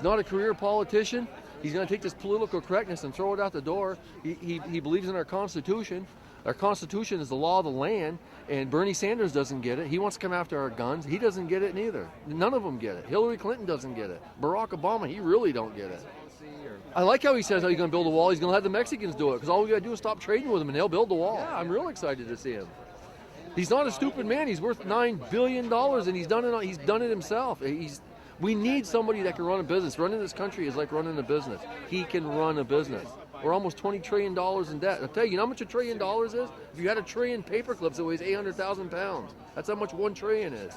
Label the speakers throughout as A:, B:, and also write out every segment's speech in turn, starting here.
A: not a career politician. He's going to take this political correctness and throw it out the door. He believes in our Constitution. Our Constitution is the law of the land, and Bernie Sanders doesn't get it. He wants to come after our guns. He doesn't get it neither. None of them get it. Hillary Clinton doesn't get it. Barack Obama, he really don't get it. I like how he says how he's going to build a wall. He's going to have the Mexicans do it, because all we got to do is stop trading with him, and they'll build the wall. Yeah, I'm real excited to see him. He's not a stupid man. He's worth $9 billion, and he's done it himself. We need somebody that can run a business. Running this country is like running a business. He can run a business. We're almost $20 trillion in debt. I'll tell you, you know how much $1 trillion is? If you had $1 trillion paper clips, it weighs 800,000 pounds. That's how much $1 trillion is.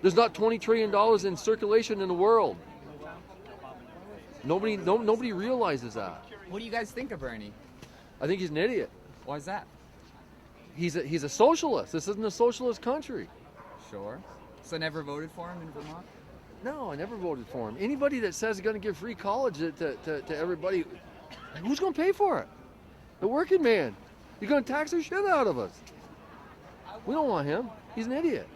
A: There's not $20 trillion in circulation in the world. Nobody realizes that.
B: What do you guys think of Bernie?
A: I think he's an idiot.
B: Why is that?
A: He's a socialist. This isn't a socialist country.
B: Sure. So never voted for him in Vermont?
A: No, I never voted for him. Anybody that says they're going to give free college to everybody, who's going to pay for it? The working man. You're going to tax the shit out of us. We don't want him. He's an idiot.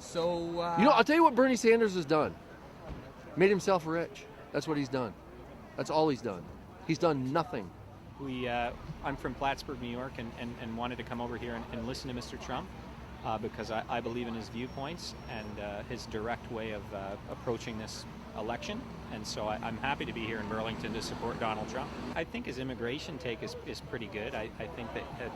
B: So,
A: I'll tell you what Bernie Sanders has done. Made himself rich. That's what he's done. That's all he's done. He's done nothing.
C: I'm from Plattsburgh, New York, and wanted to come over here and listen to Mr. Trump because I believe in his viewpoints and his direct way of approaching this election. And so I'm happy to be here in Burlington to support Donald Trump. I think his immigration take is pretty good. I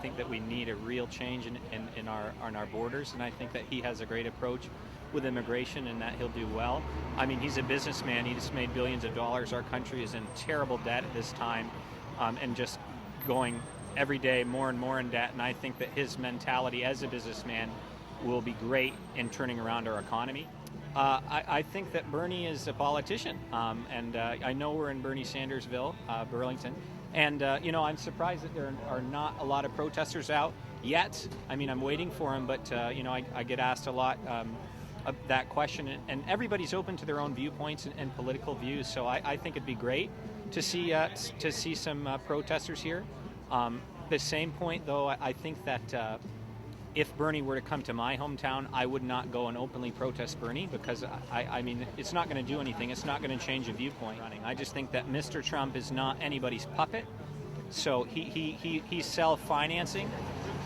C: think that we need a real change in our borders, and I think that he has a great approach with immigration and that he'll do well. I mean, he's a businessman. He just made billions of dollars. Our country is in terrible debt at this time, and just going every day more and more in debt. And I think that his mentality as a businessman will be great in turning around our economy. I think that Bernie is a politician, and I know we're in Bernie Sandersville, Burlington, and I'm surprised that there are not a lot of protesters out yet. I mean, I'm waiting for them, but I get asked a lot of that question, and everybody's open to their own viewpoints and political views. So I think it'd be great to see some protesters here. The same point, though, I think that if Bernie were to come to my hometown, I would not go and openly protest Bernie because, I mean, it's not going to do anything. It's not going to change a viewpoint. I just think that Mr. Trump is not anybody's puppet. So he's self-financing,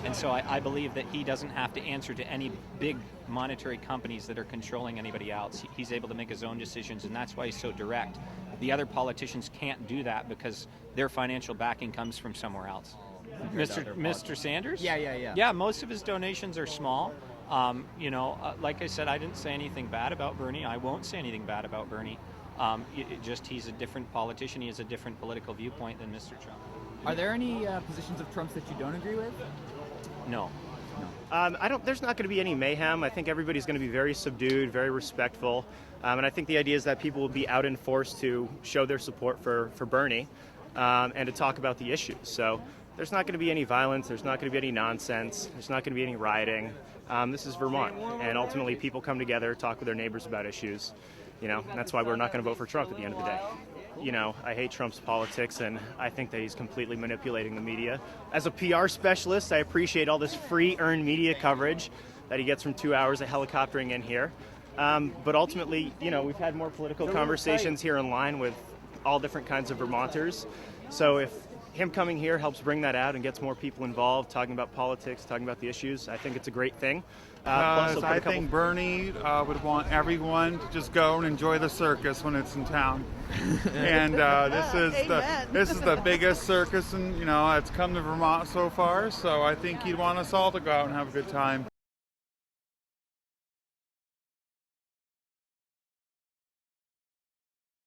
C: and so I believe that he doesn't have to answer to any big monetary companies that are controlling anybody else. He's able to make his own decisions, and that's why he's so direct. The other politicians can't do that because their financial backing comes from somewhere else. Mr. Sanders?
B: Yeah.
C: Yeah, most of his donations are small. Like I said, I didn't say anything bad about Bernie. I won't say anything bad about Bernie. He's a different politician. He has a different political viewpoint than Mr. Trump.
B: Are there any positions of Trump's that you don't agree with?
C: No.
D: There's not going to be any mayhem. I think everybody's going to be very subdued, very respectful. And I think the idea is that people will be out in force to show their support for Bernie and to talk about the issues. So there's not going to be any violence. There's not going to be any nonsense. There's not going to be any rioting. This is Vermont. And ultimately, people come together, talk with their neighbors about issues. And that's why we're not going to vote for Trump at the end of the day. I hate Trump's politics, and I think that he's completely manipulating the media. As a PR specialist, I appreciate all this free earned media coverage that he gets from 2 hours of helicoptering in here. But ultimately, we've had more political conversations here online with all different kinds of Vermonters. So if him coming here helps bring that out and gets more people involved, talking about politics, talking about the issues, I think it's a great thing.
E: I think Bernie would want everyone to just go and enjoy the circus when it's in town. And this is the biggest circus, and it's come to Vermont so far. So I think he'd want us all to go out and have a good time.